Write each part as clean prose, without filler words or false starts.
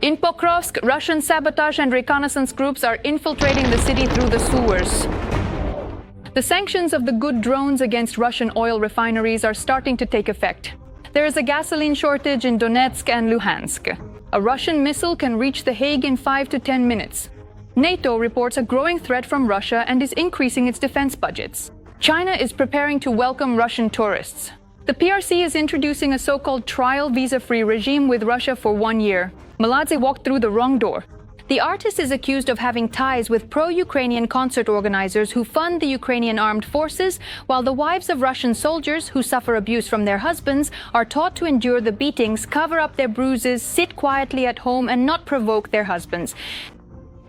In Pokrovsk, Russian sabotage and reconnaissance groups are infiltrating the city through the sewers. The sanctions of the good drones against Russian oil refineries are starting to take effect. There is a gasoline shortage in Donetsk and Luhansk. A Russian missile can reach The Hague in 5 to 10 minutes. NATO reports a growing threat from Russia and is increasing its defense budgets. China is preparing to welcome Russian tourists. The PRC is introducing a so-called trial visa-free regime with Russia for 1 year. Meladze walked through the wrong door. The artist is accused of having ties with pro-Ukrainian concert organizers who fund the Ukrainian armed forces, while the wives of Russian soldiers who suffer abuse from their husbands are taught to endure the beatings, cover up their bruises, sit quietly at home and not provoke their husbands.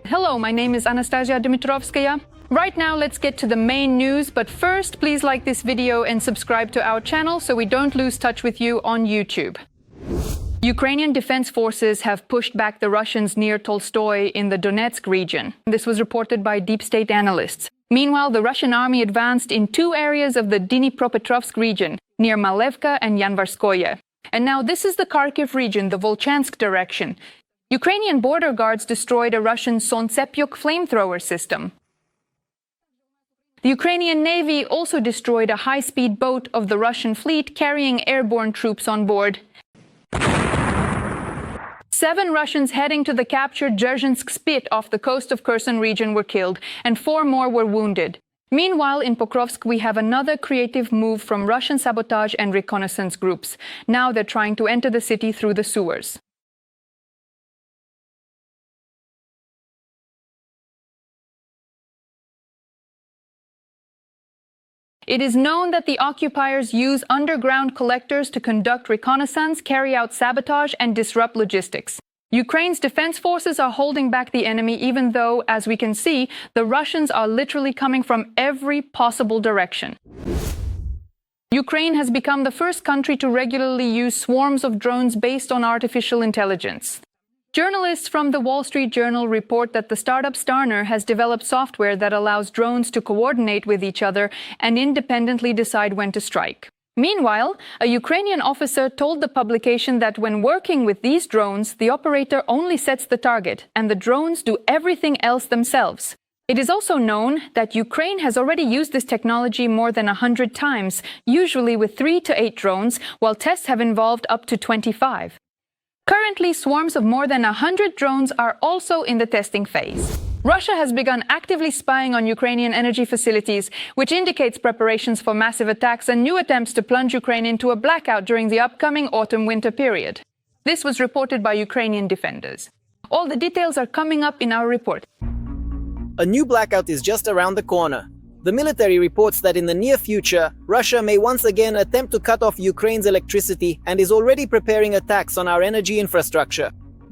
Hello, my name is Anastasia Dmitrovskaya. Right now, let's get to the main news, but first, please like this video and subscribe to our channel so we don't lose touch with you on YouTube. Ukrainian defense forces have pushed back the Russians near Tolstoy in the Donetsk region. This was reported by deep state analysts. Meanwhile, the Russian army advanced in 2 areas of the Dnipropetrovsk region, near Malevka and Yanvarskoye. And now this is the Kharkiv region, the Volchansk direction. Ukrainian border guards destroyed a Russian Sontsepik flamethrower system. The Ukrainian Navy also destroyed a high-speed boat of the Russian fleet carrying airborne troops on board. 7 Russians heading to the captured Dzerzhinsk spit off the coast of Kherson region were killed, and 4 more were wounded. Meanwhile, in Pokrovsk, we have another creative move from Russian sabotage and reconnaissance groups. Now they're trying to enter the city through the sewers. It is known that the occupiers use underground collectors to conduct reconnaissance, carry out sabotage, and disrupt logistics. Ukraine's defense forces are holding back the enemy, even though, as we can see, the Russians are literally coming from every possible direction. Ukraine has become the first country to regularly use swarms of drones based on artificial intelligence. Journalists from the Wall Street Journal report that the startup Starner has developed software that allows drones to coordinate with each other and independently decide when to strike. Meanwhile, a Ukrainian officer told the publication that when working with these drones, the operator only sets the target, and the drones do everything else themselves. It is also known that Ukraine has already used this technology more than 100 times, usually with 3 to 8 drones, while tests have involved up to 25. Currently, swarms of more than 100 drones are also in the testing phase. Russia has begun actively spying on Ukrainian energy facilities, which indicates preparations for massive attacks and new attempts to plunge Ukraine into a blackout during the upcoming autumn-winter period. This was reported by Ukrainian defenders. All the details are coming up in our report. A new blackout is just around the corner. The military reports that in the near future, Russia may once again attempt to cut off Ukraine's electricity and is already preparing attacks on our energy infrastructure.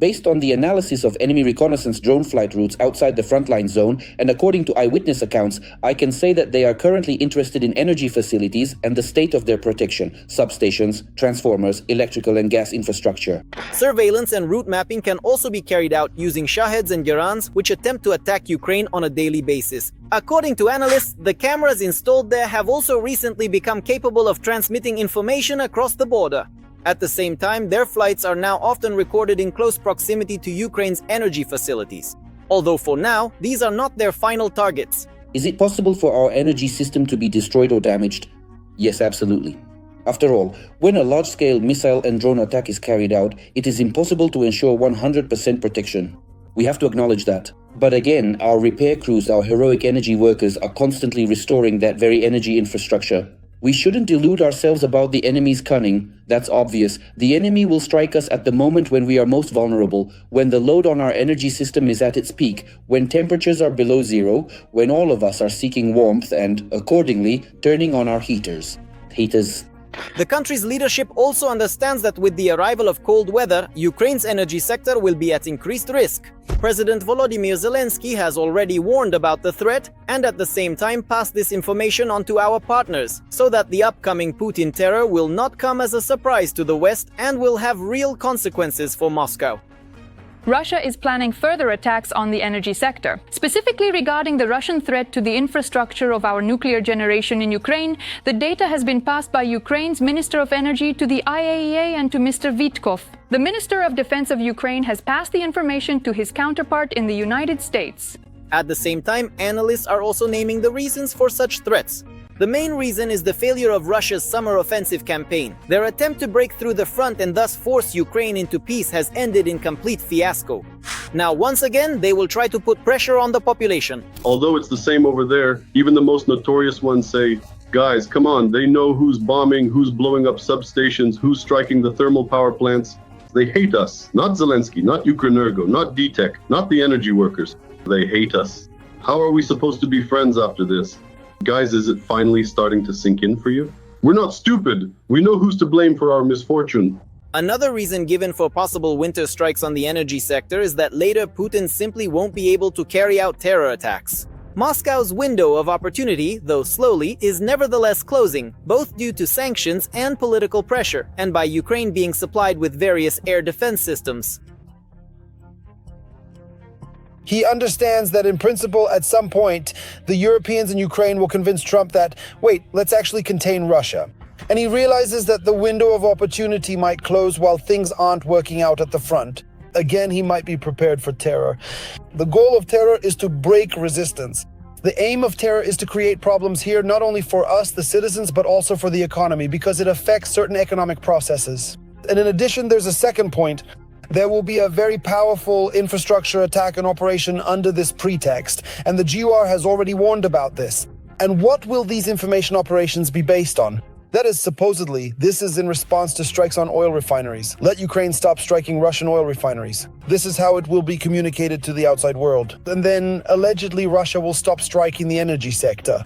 Based on the analysis of enemy reconnaissance drone flight routes outside the frontline zone, and according to eyewitness accounts, I can say that they are currently interested in energy facilities and the state of their protection, substations, transformers, electrical and gas infrastructure. Surveillance and route mapping can also be carried out using Shaheds and Gerans, which attempt to attack Ukraine on a daily basis. According to analysts, the cameras installed there have also recently become capable of transmitting information across the border. At the same time, their flights are now often recorded in close proximity to Ukraine's energy facilities. Although for now, these are not their final targets. Is it possible for our energy system to be destroyed or damaged? Yes, absolutely. After all, when a large-scale missile and drone attack is carried out, it is impossible to ensure 100% protection. We have to acknowledge that. But again, our repair crews, our heroic energy workers, are constantly restoring that very energy infrastructure. We shouldn't delude ourselves about the enemy's cunning. That's obvious. The enemy will strike us at the moment when we are most vulnerable, when the load on our energy system is at its peak, when temperatures are below zero, when all of us are seeking warmth and, accordingly, turning on our heaters. The country's leadership also understands that with the arrival of cold weather, Ukraine's energy sector will be at increased risk. President Volodymyr Zelensky has already warned about the threat and at the same time passed this information on to our partners, so that the upcoming Putin terror will not come as a surprise to the West and will have real consequences for Moscow. Russia is planning further attacks on the energy sector. Specifically regarding the Russian threat to the infrastructure of our nuclear generation in Ukraine, the data has been passed by Ukraine's Minister of Energy to the IAEA and to Mr. Vitkov. The Minister of Defense of Ukraine has passed the information to his counterpart in the United States. At the same time, analysts are also naming the reasons for such threats. The main reason is the failure of Russia's summer offensive campaign. Their attempt to break through the front and thus force Ukraine into peace has ended in complete fiasco. Now, once again, they will try to put pressure on the population. Although it's the same over there, even the most notorious ones say, guys, come on, they know who's bombing, who's blowing up substations, who's striking the thermal power plants. They hate us. Not Zelensky, not Ukrenergo, not DTEK, not the energy workers. They hate us. How are we supposed to be friends after this? Guys, is it finally starting to sink in for you? We're not stupid. We know who's to blame for our misfortune. Another reason given for possible winter strikes on the energy sector is that later Putin simply won't be able to carry out terror attacks. Moscow's window of opportunity, though slowly, is nevertheless closing, both due to sanctions and political pressure, and by Ukraine being supplied with various air defense systems. He understands that in principle, at some point, the Europeans and Ukraine will convince Trump that, wait, let's actually contain Russia. And he realizes that the window of opportunity might close while things aren't working out at the front. Again, he might be prepared for terror. The goal of terror is to break resistance. The aim of terror is to create problems here, not only for us, the citizens, but also for the economy, because it affects certain economic processes. And in addition, there's a second point. There will be a very powerful infrastructure attack and operation under this pretext, and the GUR has already warned about this. And what will these information operations be based on? That is, supposedly, this is in response to strikes on oil refineries. Let Ukraine stop striking Russian oil refineries. This is how it will be communicated to the outside world. And then, allegedly, Russia will stop striking the energy sector.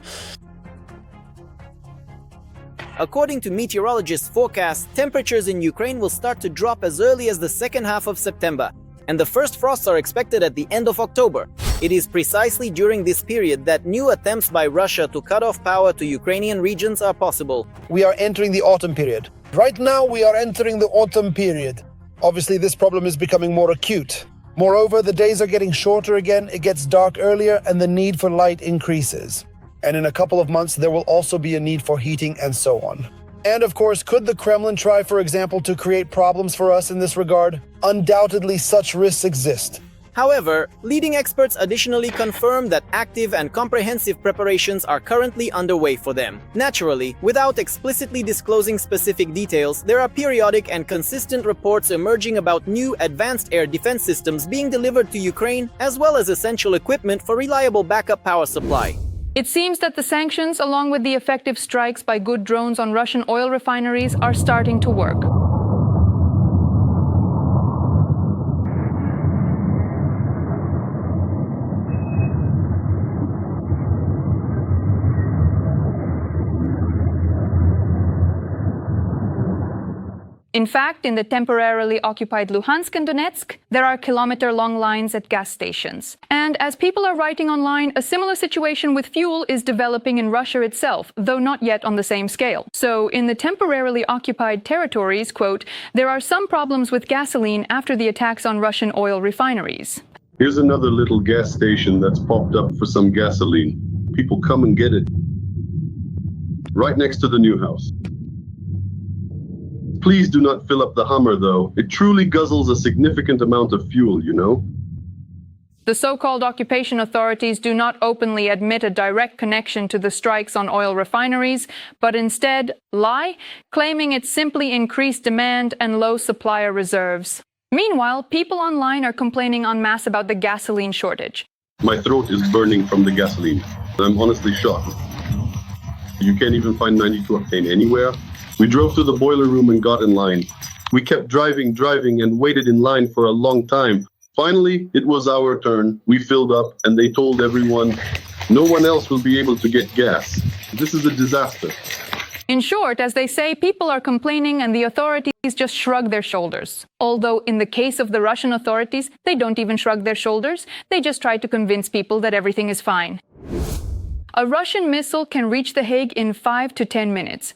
According to meteorologists' forecasts, temperatures in Ukraine will start to drop as early as the second half of September, and the first frosts are expected at the end of October. It is precisely during this period that new attempts by Russia to cut off power to Ukrainian regions are possible. We are entering the autumn period. Right now, we are entering the autumn period. Obviously, this problem is becoming more acute. Moreover, the days are getting shorter again, it gets dark earlier, and the need for light increases. And in a couple of months, there will also be a need for heating and so on. And of course, could the Kremlin try, for example, to create problems for us in this regard? Undoubtedly, such risks exist. However, leading experts additionally confirm that active and comprehensive preparations are currently underway for them. Naturally, without explicitly disclosing specific details, there are periodic and consistent reports emerging about new advanced air defense systems being delivered to Ukraine, as well as essential equipment for reliable backup power supply. It seems that the sanctions, along with the effective strikes by good drones on Russian oil refineries, are starting to work. In fact, in the temporarily occupied Luhansk and Donetsk, there are kilometer-long lines at gas stations. And as people are writing online, a similar situation with fuel is developing in Russia itself, though not yet on the same scale. So, in the temporarily occupied territories, quote, there are some problems with gasoline after the attacks on Russian oil refineries. Here's another little gas station that's popped up for some gasoline. People come and get it. Right next to the new house. Please do not fill up the Hummer, though. It truly guzzles a significant amount of fuel, you know? The so-called occupation authorities do not openly admit a direct connection to the strikes on oil refineries, but instead lie, claiming it's simply increased demand and low supplier reserves. Meanwhile, people online are complaining en masse about the gasoline shortage. My throat is burning from the gasoline. I'm honestly shocked. You can't even find 92 octane anywhere. We drove to the boiler room and got in line. We kept driving and waited in line for a long time. Finally, it was our turn. We filled up and they told everyone, no one else will be able to get gas. This is a disaster. In short, as they say, people are complaining and the authorities just shrug their shoulders. Although in the case of the Russian authorities, they don't even shrug their shoulders. They just try to convince people that everything is fine. A Russian missile can reach The Hague in 5 to 10 minutes.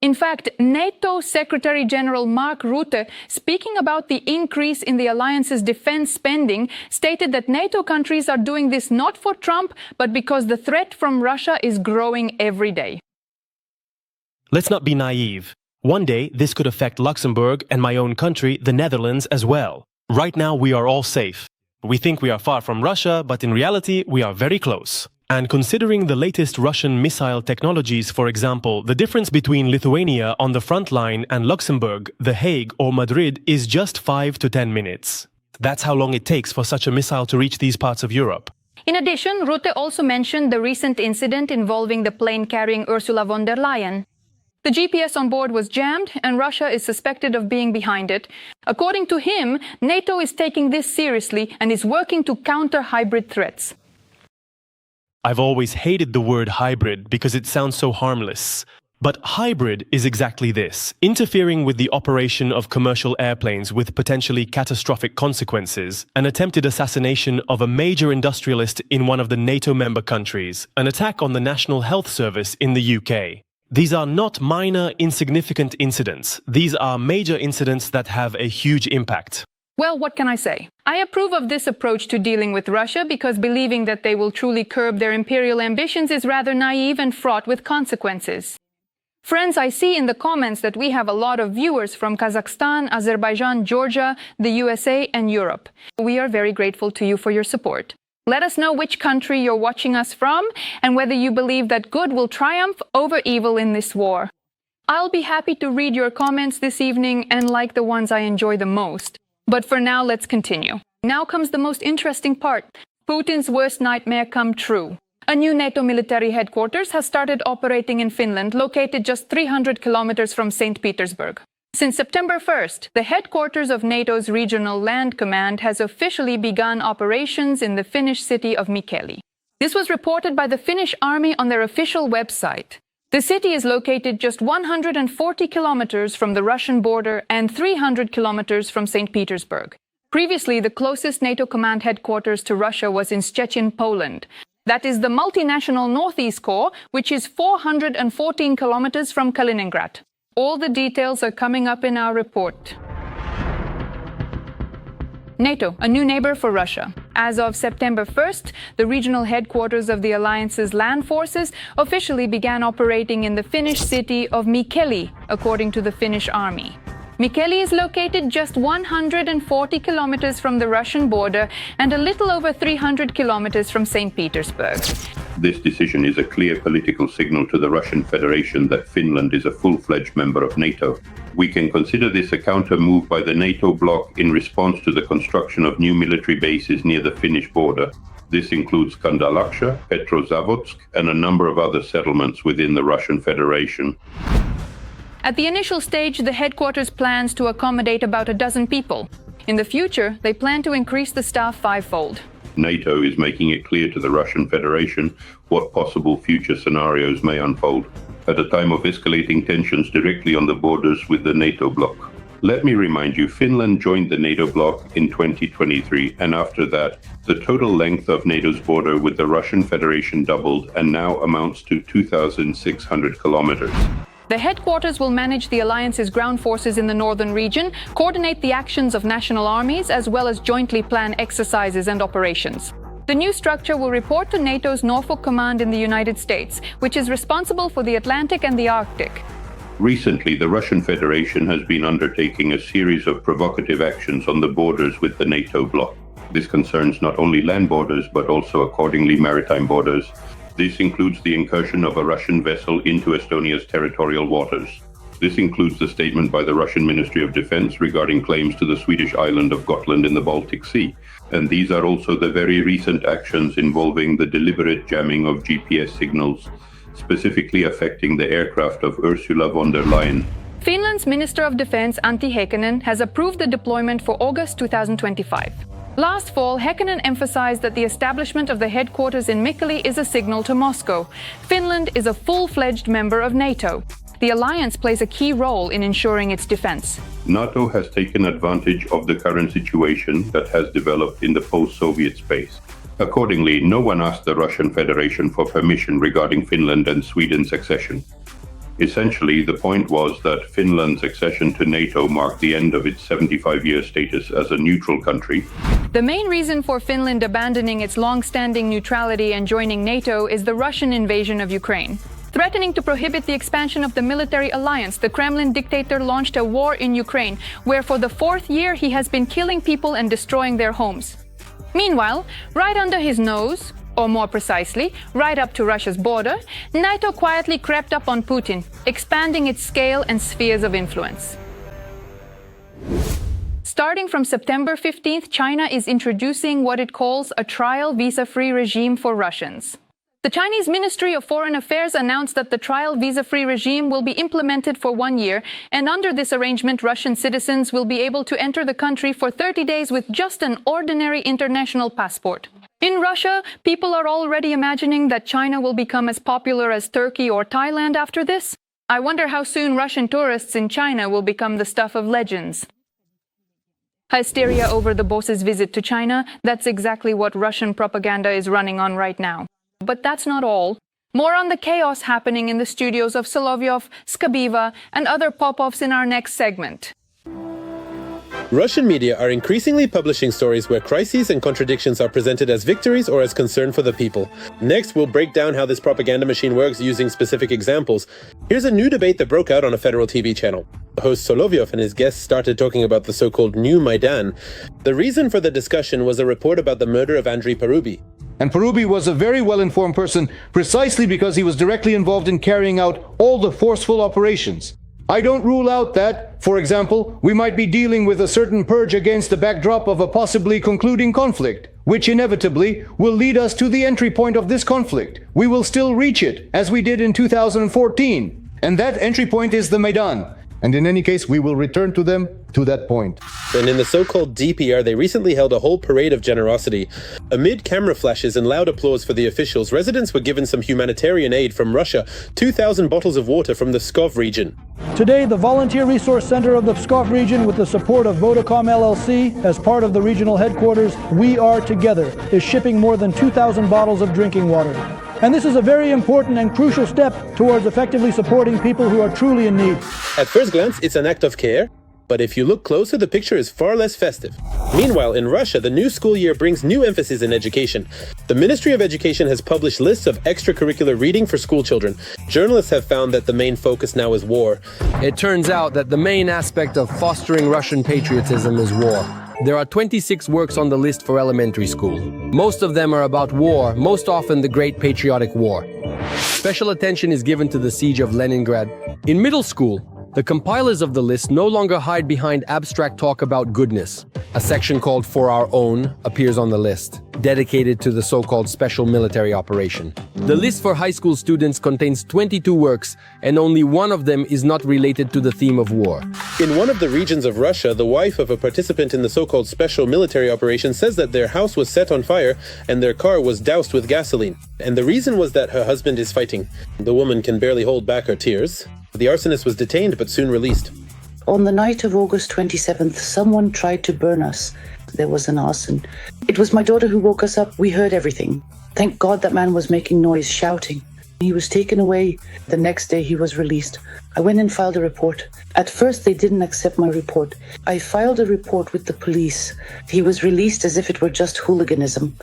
In fact, NATO Secretary General Mark Rutte, speaking about the increase in the alliance's defense spending, stated that NATO countries are doing this not for Trump, but because the threat from Russia is growing every day. Let's not be naive. One day, this could affect Luxembourg and my own country, the Netherlands, as well. Right now, we are all safe. We think we are far from Russia, but in reality, we are very close. And considering the latest Russian missile technologies, for example, the difference between Lithuania on the front line and Luxembourg, The Hague or Madrid is just 5 to 10 minutes. That's how long it takes for such a missile to reach these parts of Europe. In addition, Rutte also mentioned the recent incident involving the plane carrying Ursula von der Leyen. The GPS on board was jammed, and Russia is suspected of being behind it. According to him, NATO is taking this seriously and is working to counter hybrid threats. I've always hated the word hybrid because it sounds so harmless. But hybrid is exactly this, interfering with the operation of commercial airplanes with potentially catastrophic consequences, an attempted assassination of a major industrialist in one of the NATO member countries, an attack on the National Health Service in the UK. These are not minor, insignificant incidents. These are major incidents that have a huge impact. Well, what can I say? I approve of this approach to dealing with Russia because believing that they will truly curb their imperial ambitions is rather naive and fraught with consequences. Friends, I see in the comments that we have a lot of viewers from Kazakhstan, Azerbaijan, Georgia, the USA, and Europe. We are very grateful to you for your support. Let us know which country you're watching us from and whether you believe that good will triumph over evil in this war. I'll be happy to read your comments this evening and like the ones I enjoy the most. But for now, let's continue. Now comes the most interesting part. Putin's worst nightmare come true. A new NATO military headquarters has started operating in Finland, located just 300 kilometers from St. Petersburg. Since September 1st, the headquarters of NATO's Regional Land Command has officially begun operations in the Finnish city of Mikkeli. This was reported by the Finnish army on their official website. The city is located just 140 kilometers from the Russian border and 300 kilometers from St. Petersburg. Previously, the closest NATO command headquarters to Russia was in Szczecin, Poland. That is the multinational Northeast Corps, which is 414 kilometers from Kaliningrad. All the details are coming up in our report. NATO, a new neighbor for Russia. As of September 1st, the regional headquarters of the alliance's land forces officially began operating in the Finnish city of Mikkeli, according to the Finnish army. Mikkeli is located just 140 kilometers from the Russian border and a little over 300 kilometers from St. Petersburg. This decision is a clear political signal to the Russian Federation that Finland is a full-fledged member of NATO. We can consider this a counter-move by the NATO bloc in response to the construction of new military bases near the Finnish border. This includes Kandalaksha, Petrozavodsk, and a number of other settlements within the Russian Federation. At the initial stage, the headquarters plans to accommodate about a dozen people. In the future, they plan to increase the staff fivefold. NATO is making it clear to the Russian Federation what possible future scenarios may unfold, at a time of escalating tensions directly on the borders with the NATO bloc. Let me remind you, Finland joined the NATO bloc in 2023, and after that, the total length of NATO's border with the Russian Federation doubled and now amounts to 2,600 kilometers. The headquarters will manage the alliance's ground forces in the northern region, coordinate the actions of national armies, as well as jointly plan exercises and operations. The new structure will report to NATO's Norfolk Command in the United States, which is responsible for the Atlantic and the Arctic. Recently, the Russian Federation has been undertaking a series of provocative actions on the borders with the NATO bloc. This concerns not only land borders, but also accordingly maritime borders. This includes the incursion of a Russian vessel into Estonia's territorial waters. This includes the statement by the Russian Ministry of Defense regarding claims to the Swedish island of Gotland in the Baltic Sea. And these are also the very recent actions involving the deliberate jamming of GPS signals, specifically affecting the aircraft of Ursula von der Leyen. Finland's Minister of Defense, Antti Häkkänen, has approved the deployment for August 2025. Last fall, Häkkänen emphasized that the establishment of the headquarters in Mikkeli is a signal to Moscow. Finland is a full-fledged member of NATO. The alliance plays a key role in ensuring its defense. NATO has taken advantage of the current situation that has developed in the post-Soviet space. Accordingly, no one asked the Russian Federation for permission regarding Finland and Sweden's accession. Essentially, the point was that Finland's accession to NATO marked the end of its 75-year status as a neutral country. The main reason for Finland abandoning its long-standing neutrality and joining NATO is the Russian invasion of Ukraine. Threatening to prohibit the expansion of the military alliance, the Kremlin dictator launched a war in Ukraine, where for the 4th year he has been killing people and destroying their homes. Meanwhile, right under his nose, or more precisely, right up to Russia's border, NATO quietly crept up on Putin, expanding its scale and spheres of influence. Starting from September 15th, China is introducing what it calls a trial visa-free regime for Russians. The Chinese Ministry of Foreign Affairs announced that the trial visa-free regime will be implemented for 1 year, and under this arrangement, Russian citizens will be able to enter the country for 30 days with just an ordinary international passport. In Russia, people are already imagining that China will become as popular as Turkey or Thailand after this. I wonder how soon Russian tourists in China will become the stuff of legends. Hysteria over the boss's visit to China, that's exactly what Russian propaganda is running on right now. But that's not all. More on the chaos happening in the studios of Solovyov, Skabiva, and other pop-offs in our next segment. Russian media are increasingly publishing stories where crises and contradictions are presented as victories or as concern for the people. Next, we'll break down how this propaganda machine works using specific examples. Here's a new debate that broke out on a federal TV channel. The host Solovyov and his guests started talking about the so-called New Maidan. The reason for the discussion was a report about the murder of Andrei Parubi. And Parubi was a very well-informed person precisely because he was directly involved in carrying out all the forceful operations. I don't rule out that, for example, we might be dealing with a certain purge against the backdrop of a possibly concluding conflict, which inevitably will lead us to the entry point of this conflict. We will still reach it, as we did in 2014. And that entry point is the Maidan. And in any case, we will return to them to that point. And in the so-called DPR, they recently held a whole parade of generosity. Amid camera flashes and loud applause for the officials, residents were given some humanitarian aid from Russia, 2,000 bottles of water from the Pskov region. Today, the Volunteer Resource Center of the Pskov region, with the support of Vodacom LLC, as part of the regional headquarters, We Are Together, is shipping more than 2,000 bottles of drinking water. And this is a very important and crucial step towards effectively supporting people who are truly in need. At first glance, it's an act of care, but if you look closer, the picture is far less festive. Meanwhile, in Russia, the new school year brings new emphasis in education. The Ministry of Education has published lists of extracurricular reading for school children. Journalists have found that the main focus now is war. It turns out that the main aspect of fostering Russian patriotism is war. There are 26 works on the list for elementary school. Most of them are about war, most often the Great Patriotic War. Special attention is given to the siege of Leningrad. In middle school, the compilers of the list no longer hide behind abstract talk about goodness. A section called For Our Own appears on the list, dedicated to the so-called special military operation. The list for high school students contains 22 works, and only one of them is not related to the theme of war. In one of the regions of Russia, the wife of a participant in the so-called special military operation says that their house was set on fire and their car was doused with gasoline. And the reason was that her husband is fighting. The woman can barely hold back her tears. The arsonist was detained but soon released. On the night of August 27th, someone tried to burn us. There was an arson. It was my daughter who woke us up. We heard everything. Thank God that man was making noise, shouting. He was taken away. The next day he was released. I went and filed a report. At first they didn't accept my report. I filed a report with the police. He was released as if it were just hooliganism.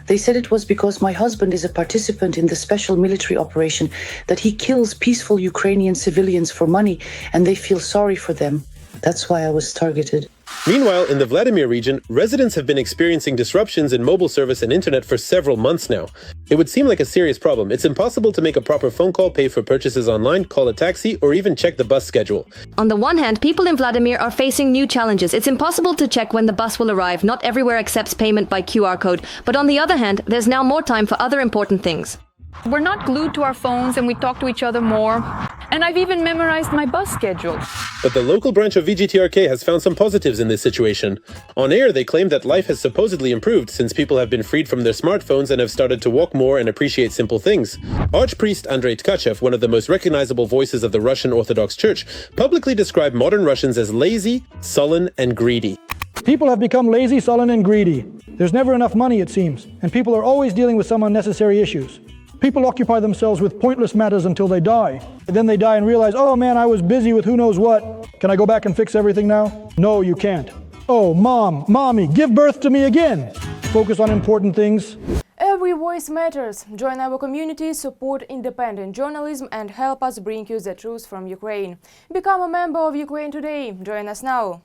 They said it was because my husband is a participant in the special military operation, that he kills peaceful Ukrainian civilians for money, and they feel sorry for them. That's why I was targeted. Meanwhile, in the Vladimir region, residents have been experiencing disruptions in mobile service and internet for several months now. It would seem like a serious problem. It's impossible to make a proper phone call, pay for purchases online, call a taxi, or even check the bus schedule. On the one hand, people in Vladimir are facing new challenges. It's impossible to check when the bus will arrive. Not everywhere accepts payment by QR code. But on the other hand, there's now more time for other important things. We're not glued to our phones and we talk to each other more. And I've even memorized my bus schedule. But the local branch of VGTRK has found some positives in this situation. On air, they claim that life has supposedly improved since people have been freed from their smartphones and have started to walk more and appreciate simple things. Archpriest Andrei Tkachev, one of the most recognizable voices of the Russian Orthodox Church, publicly described modern Russians as lazy, sullen, and greedy. People have become lazy, sullen, and greedy. There's never enough money, it seems, and people are always dealing with some unnecessary issues. People occupy themselves with pointless matters until they die. And then they die and realize, oh man, I was busy with who knows what. Can I go back and fix everything now? No, you can't. Oh, mommy, give birth to me again. Focus on important things. Every voice matters. Join our community, support independent journalism and help us bring you the truth from Ukraine. Become a member of Ukraine Today. Join us now.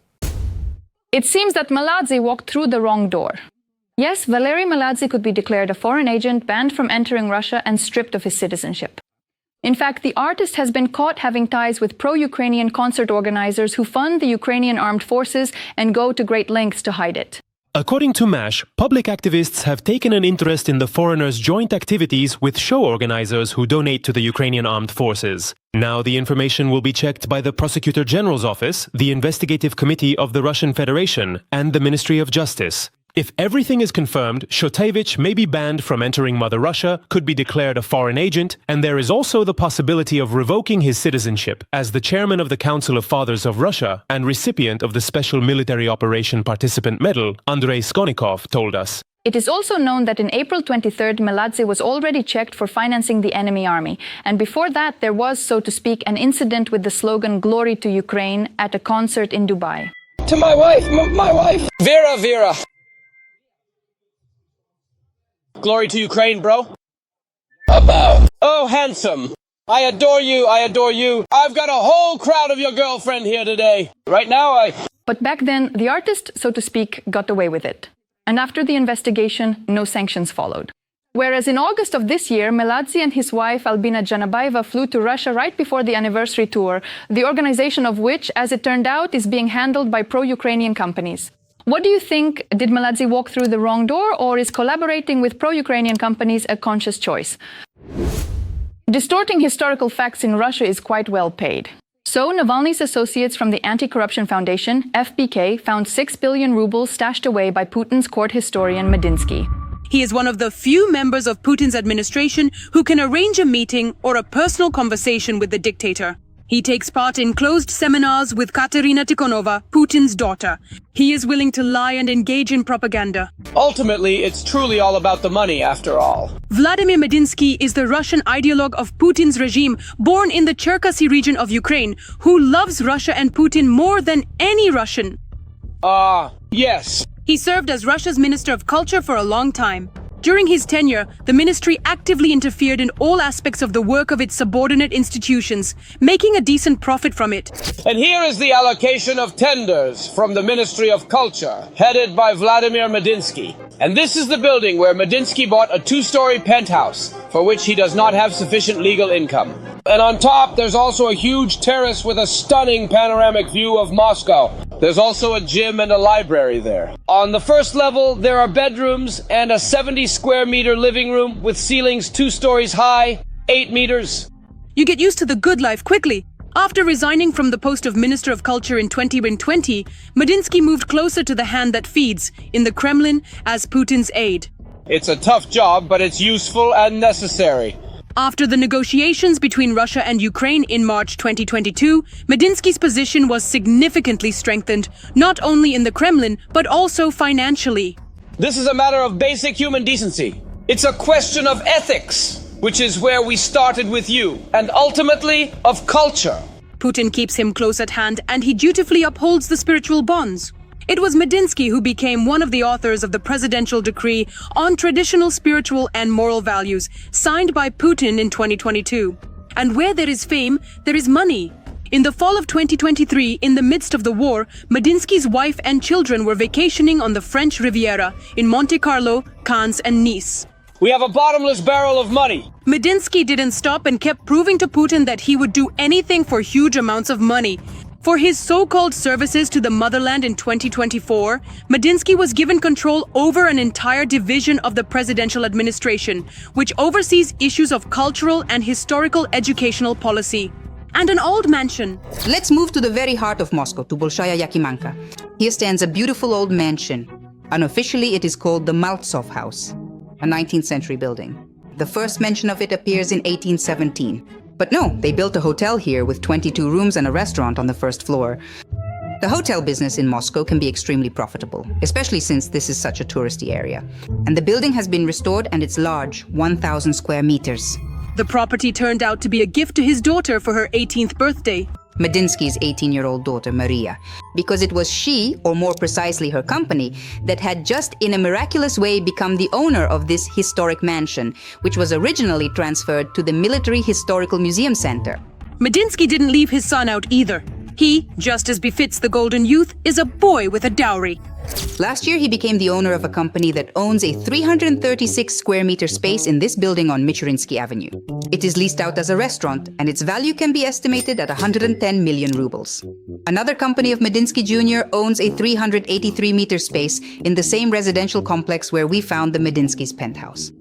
It seems that Meladze walked through the wrong door. Yes, Valery Meladze could be declared a foreign agent, banned from entering Russia and stripped of his citizenship. In fact, the artist has been caught having ties with pro-Ukrainian concert organizers who fund the Ukrainian armed forces and go to great lengths to hide it. According to MASH, public activists have taken an interest in the foreigner's joint activities with show organizers who donate to the Ukrainian armed forces. Now the information will be checked by the Prosecutor General's office, the Investigative Committee of the Russian Federation, and the Ministry of Justice. If everything is confirmed, Shotevich may be banned from entering Mother Russia, could be declared a foreign agent, and there is also the possibility of revoking his citizenship as the chairman of the Council of Fathers of Russia and recipient of the Special Military Operation Participant Medal, Andrei Skonikov, told us. It is also known that in April 23rd, Meladze was already checked for financing the enemy army. And before that, there was, so to speak, an incident with the slogan "Glory to Ukraine" at a concert in Dubai. To my wife, my wife! Vera! Glory to Ukraine, bro. About. Oh, handsome. I adore you. I've got a whole crowd of your girlfriend here today. Right now, But back then, the artist, so to speak, got away with it. And after the investigation, no sanctions followed. Whereas in August of this year, Meladze and his wife, Albina Janabaeva, flew to Russia right before the anniversary tour, the organization of which, as it turned out, is being handled by pro-Ukrainian companies. What do you think? Did Meladze walk through the wrong door, or is collaborating with pro-Ukrainian companies a conscious choice? Distorting historical facts in Russia is quite well paid. So, Navalny's associates from the Anti-Corruption Foundation, FBK, found 6 billion rubles stashed away by Putin's court historian Medinsky. He is one of the few members of Putin's administration who can arrange a meeting or a personal conversation with the dictator. He takes part in closed seminars with Katerina Tikhonova, Putin's daughter. He is willing to lie and engage in propaganda. ultimately, it's truly all about the money after all. Vladimir Medinsky is the Russian ideologue of Putin's regime, born in the Cherkasy region of Ukraine, who loves Russia and Putin more than any Russian. Yes. He served as Russia's Minister of Culture for a long time. During his tenure, the ministry actively interfered in all aspects of the work of its subordinate institutions, making a decent profit from it. And here is the allocation of tenders from the Ministry of Culture, headed by Vladimir Medinsky. And this is the building where Medinsky bought a 2-story penthouse, for which he does not have sufficient legal income. And on top, there's also a huge terrace with a stunning panoramic view of Moscow. There's also a gym and a library there. On the first level, there are bedrooms and a 70-square-meter living room with ceilings 2 stories high, 8 meters. You get used to the good life quickly. After resigning from the post of Minister of Culture in 2020, Medinsky moved closer to the hand that feeds, in the Kremlin, as Putin's aide. It's a tough job, but it's useful and necessary. After the negotiations between Russia and Ukraine in March 2022, Medinsky's position was significantly strengthened, not only in the Kremlin, but also financially. This is a matter of basic human decency. It's a question of ethics, which is where we started with you, and ultimately of culture. Putin keeps him close at hand, and he dutifully upholds the spiritual bonds. It was Medinsky who became one of the authors of the presidential decree on traditional spiritual and moral values, signed by Putin in 2022. And where there is fame, there is money. In the fall of 2023, in the midst of the war, Medinsky's wife and children were vacationing on the French Riviera in Monte Carlo, Cannes, and Nice. We have a bottomless barrel of money. Medinsky didn't stop and kept proving to Putin that he would do anything for huge amounts of money. For his so-called services to the motherland in 2024, Medinsky was given control over an entire division of the presidential administration, which oversees issues of cultural and historical educational policy. And an old mansion. Let's move to the very heart of Moscow, to Bolshaya Yakimanka. Here stands a beautiful old mansion. Unofficially, it is called the Maltsov House, a 19th century building. The first mention of it appears in 1817. But no, they built a hotel here with 22 rooms and a restaurant on the first floor. The hotel business in Moscow can be extremely profitable, especially since this is such a touristy area. And the building has been restored and it's large, 1,000 square meters. The property turned out to be a gift to his daughter for her 18th birthday. Medinsky's 18-year-old daughter, Maria, because it was she, or more precisely her company, that had just in a miraculous way become the owner of this historic mansion, which was originally transferred to the Military Historical Museum Center. Medinsky didn't leave his son out either. He, just as befits the golden youth, is a boy with a dowry. Last year, he became the owner of a company that owns a 336 square meter space in this building on Michurinsky Avenue. It is leased out as a restaurant, and its value can be estimated at 110 million rubles. Another company of Medinsky Jr. owns a 383 meter space in the same residential complex where we found the Medinsky's penthouse.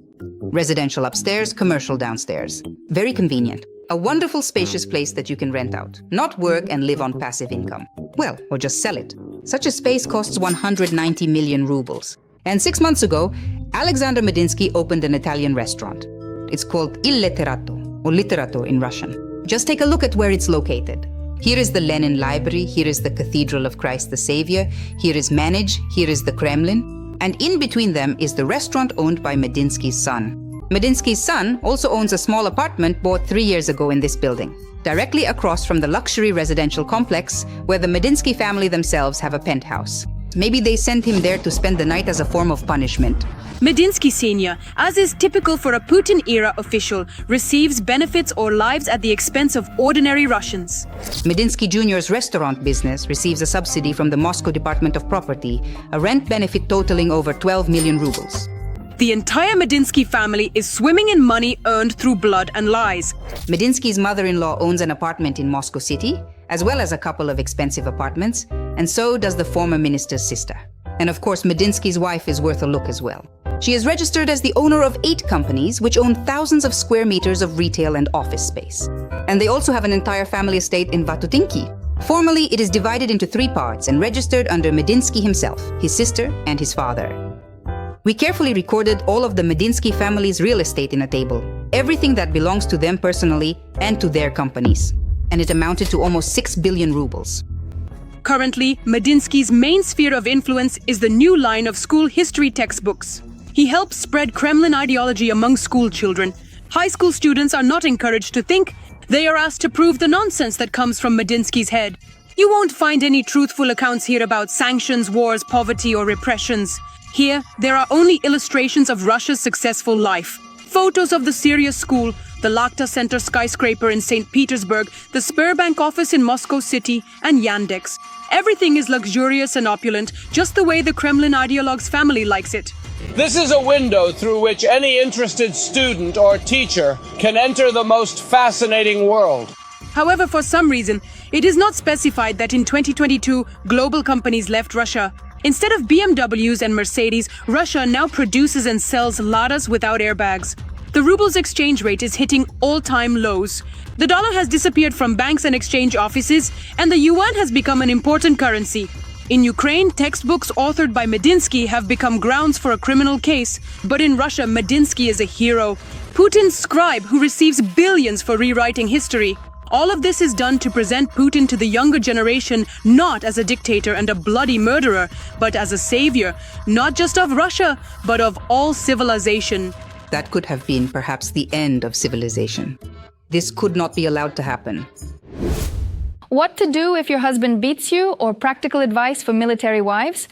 Residential upstairs, commercial downstairs. Very convenient. A wonderful spacious place that you can rent out, not work and live on passive income. Well, or just sell it. Such a space costs 190 million rubles. And 6 months ago, Alexander Medinsky opened an Italian restaurant. It's called Il Letterato, or Literato in Russian. Just take a look at where it's located. Here is the Lenin Library, here is the Cathedral of Christ the Savior, here is Manege, here is the Kremlin, and in between them is the restaurant owned by Medinsky's son. Medinsky's son also owns a small apartment bought 3 years ago in this building, directly across from the luxury residential complex where the Medinsky family themselves have a penthouse. Maybe they sent him there to spend the night as a form of punishment. Medinsky Sr., as is typical for a Putin-era official, receives benefits or lives at the expense of ordinary Russians. Medinsky Jr.'s restaurant business receives a subsidy from the Moscow Department of Property, a rent benefit totaling over 12 million rubles. The entire Medinsky family is swimming in money earned through blood and lies. Medinsky's mother-in-law owns an apartment in Moscow City, as well as a couple of expensive apartments, and so does the former minister's sister. And of course, Medinsky's wife is worth a look as well. She is registered as the owner of 8 companies, which own thousands of square meters of retail and office space. And they also have an entire family estate in Vatutinki. Formally, it is divided into 3 parts and registered under Medinsky himself, his sister, and his father. We carefully recorded all of the Medinsky family's real estate in a table, everything that belongs to them personally and to their companies. And it amounted to almost 6 billion rubles. Currently, Medinsky's main sphere of influence is the new line of school history textbooks. He helps spread Kremlin ideology among school children. High school students are not encouraged to think. They are asked to prove the nonsense that comes from Medinsky's head. You won't find any truthful accounts here about sanctions, wars, poverty, or repressions. Here, there are only illustrations of Russia's successful life. Photos of the Syria School, the Lakhta Center skyscraper in St. Petersburg, the Sberbank office in Moscow City, and Yandex. Everything is luxurious and opulent, just the way the Kremlin ideologue's family likes it. This is a window through which any interested student or teacher can enter the most fascinating world. However, for some reason, it is not specified that in 2022, global companies left Russia. Instead of BMWs and Mercedes, Russia now produces and sells Ladas without airbags. The ruble's exchange rate is hitting all-time lows. The dollar has disappeared from banks and exchange offices, and the yuan has become an important currency. In Ukraine, textbooks authored by Medinsky have become grounds for a criminal case, but in Russia, Medinsky is a hero. Putin's scribe who receives billions for rewriting history. All of this is done to present Putin to the younger generation not as a dictator and a bloody murderer, but as a savior, not just of Russia, but of all civilization. That could have been perhaps the end of civilization. This could not be allowed to happen. What to do if your husband beats you, or practical advice for military wives?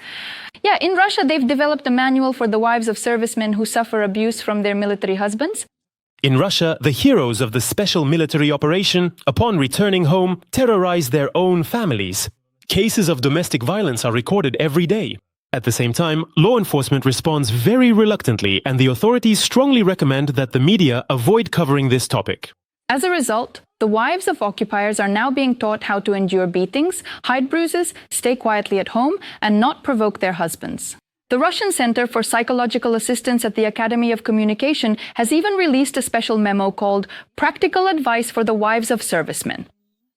Yeah, in Russia, they've developed a manual for the wives of servicemen who suffer abuse from their military husbands. In Russia, the heroes of the special military operation, upon returning home, terrorize their own families. Cases of domestic violence are recorded every day. At the same time, law enforcement responds very reluctantly, and the authorities strongly recommend that the media avoid covering this topic. As a result, the wives of occupiers are now being taught how to endure beatings, hide bruises, stay quietly at home, and not provoke their husbands. The Russian Center for Psychological Assistance at the Academy of Communication has even released a special memo called Practical Advice for the Wives of Servicemen.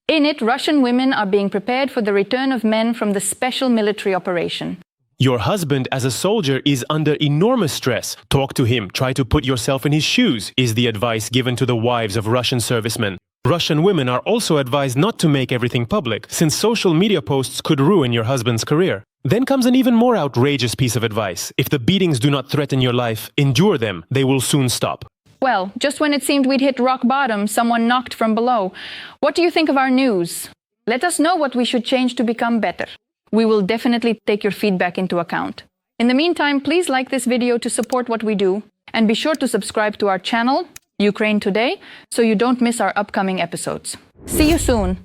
In it, Russian women are being prepared for the return of men from the special military operation. Your husband as a soldier is under enormous stress. Talk to him, try to put yourself in his shoes, is the advice given to the wives of Russian servicemen. Russian women are also advised not to make everything public, since social media posts could ruin your husband's career. Then comes an even more outrageous piece of advice. If the beatings do not threaten your life, endure them. They will soon stop. Well, just when it seemed we'd hit rock bottom, someone knocked from below. What do you think of our news? Let us know what we should change to become better. We will definitely take your feedback into account. In the meantime, please like this video to support what we do, and be sure to subscribe to our channel, Ukraine Today, so you don't miss our upcoming episodes. See you soon!